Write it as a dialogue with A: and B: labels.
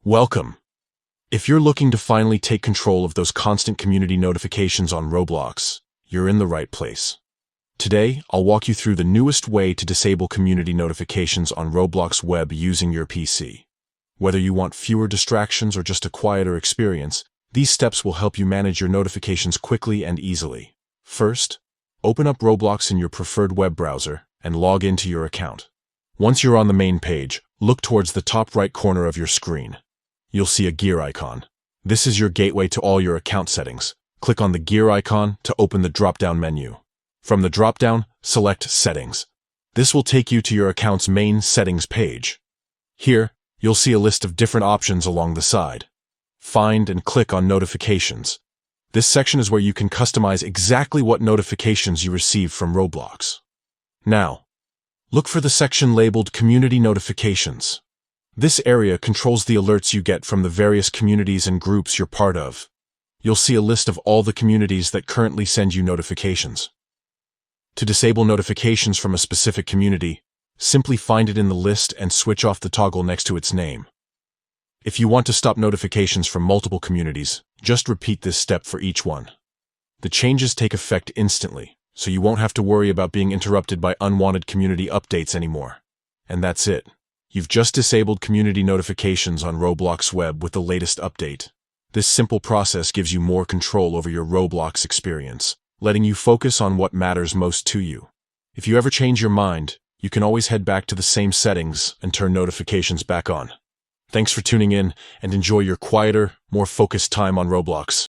A: Welcome! If you're looking to finally take control of those constant community notifications on Roblox, you're in the right place. Today, I'll walk you through the newest way to disable community notifications on Roblox web using your PC. Whether you want fewer distractions or just a quieter experience, these steps will help you manage your notifications quickly and easily. First, open up Roblox in your preferred web browser and log into your account. Once you're on the main page, look towards the top right corner of your screen. You'll see a gear icon. This is your gateway to all your account settings. Click on the gear icon to open the drop-down menu. From the drop-down, select Settings. This will take you to your account's main settings page. Here, you'll see a list of different options along the side. Find and click on Notifications. This section is where you can customize exactly what notifications you receive from Roblox. Now, look for the section labeled Community Notifications. This area controls the alerts you get from the various communities and groups you're part of. You'll see a list of all the communities that currently send you notifications. To disable notifications from a specific community, simply find it in the list and switch off the toggle next to its name. If you want to stop notifications from multiple communities, just repeat this step for each one. The changes take effect instantly, so you won't have to worry about being interrupted by unwanted community updates anymore. And that's it. You've just disabled community notifications on Roblox web with the latest update. This simple process gives you more control over your Roblox experience, letting you focus on what matters most to you. If you ever change your mind, you can always head back to the same settings and turn notifications back on. Thanks for tuning in, and enjoy your quieter, more focused time on Roblox.